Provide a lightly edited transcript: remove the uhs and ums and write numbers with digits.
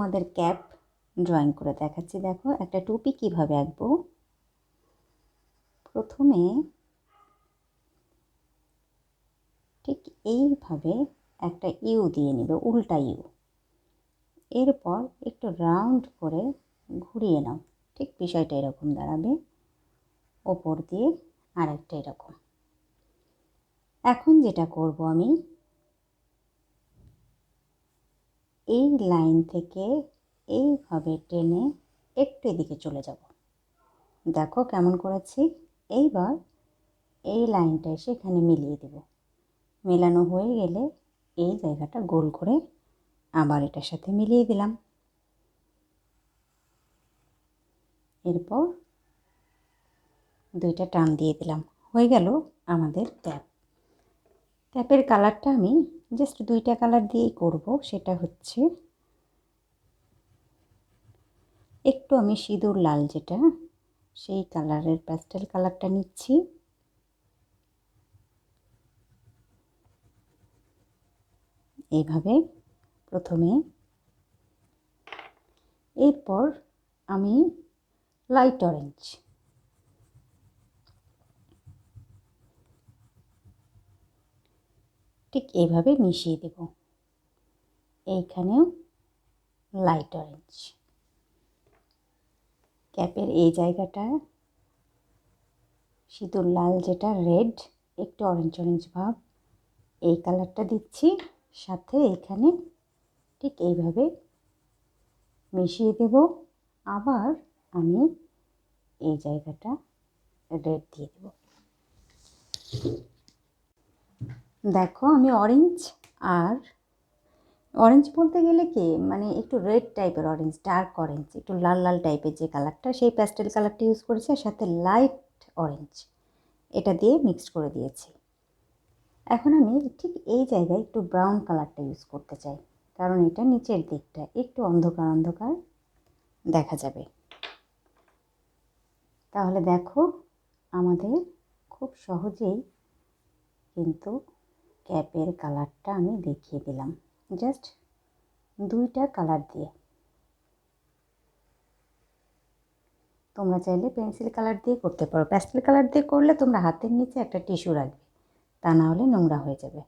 তোমাদের cap drawing করে দেখাচ্ছি। দেখো একটা টুপি কিভাবে আঁকবো। প্রথমে ঠিক এইভাবে একটা ইউ দিয়ে নেবে, উল্টা ইউ। এরপর একটু রাউন্ড করে ঘুরিয়ে নাও। ঠিক বিষয়টা এরকম দাঁড়াবে, ওপর দিয়ে আরেকটা এরকম। এখন যেটা করব, আমি এই লাইন থেকে এইভাবে টেনে একটু এদিকে চলে যাব। দেখো কেমন করেছি। এইবার এই লাইনটা এসে এখানে মিলিয়ে দেব। মেলানো হয়ে গেলে এই জায়গাটা গোল করে আবার এটার সাথে মিলিয়ে দিলাম। এরপর দুইটা টান দিয়ে দিলাম। হয়ে গেল আমাদের ক্যাপ। ক্যাপের কালারটা আমি জাস্ট দুইটা কালার দিয়েই করব। সেটা হচ্ছে একটু আমি সিঁদুর লাল, যেটা সেই কালারের প্যাস্টেল কালারটা নিচ্ছি। এইভাবে প্রথমে, এরপর আমি লাইট অরেঞ্জ, ঠিক এইভাবে মিশিয়ে দেব। এইখানেও লাইট অরেঞ্জ। ক্যাপের এই জায়গাটা সিঁদুর লাল, যেটা রেড, একটু অরেঞ্জ অরেঞ্জ ভাব, এই কালারটা দিচ্ছি। সাথে এখানে ঠিক এইভাবে মিশিয়ে দেব। আবার আমি এই জায়গাটা রেড দিয়ে দেব। দেখো আমি অরেঞ্জ, আর অরেঞ্জ বলতে গেলে কি মানে একটু রেড টাইপের অরেঞ্জ, ডার্ক অরেঞ্জ, একটু লাল লাল টাইপের যে কালারটা, সেই প্যাস্টেল কালারটা ইউজ করেছি। আর সাথে লাইট অরেঞ্জ এটা দিয়ে মিক্সড করে দিয়েছি। এখন আমি ঠিক এই জায়গায় একটু ব্রাউন কালারটা ইউজ করতে চাই, কারণ এটা নিচের দিকটা একটু অন্ধকার অন্ধকার দেখা যাবে। তাহলে দেখো আমাদের খুব সহজেই কিন্তু ক্যাপের কালারটা আমি দেখিয়ে দিলাম, জাস্ট দুইটা কালার দিয়ে। তোমরা চাইলে পেন্সিল কালার দিয়ে করতে পারো। প্যাস্টেল কালার দিয়ে করলে তোমরা হাতের নিচে একটা টিস্যু রাখবে, তা না হলে নোংরা হয়ে যাবে।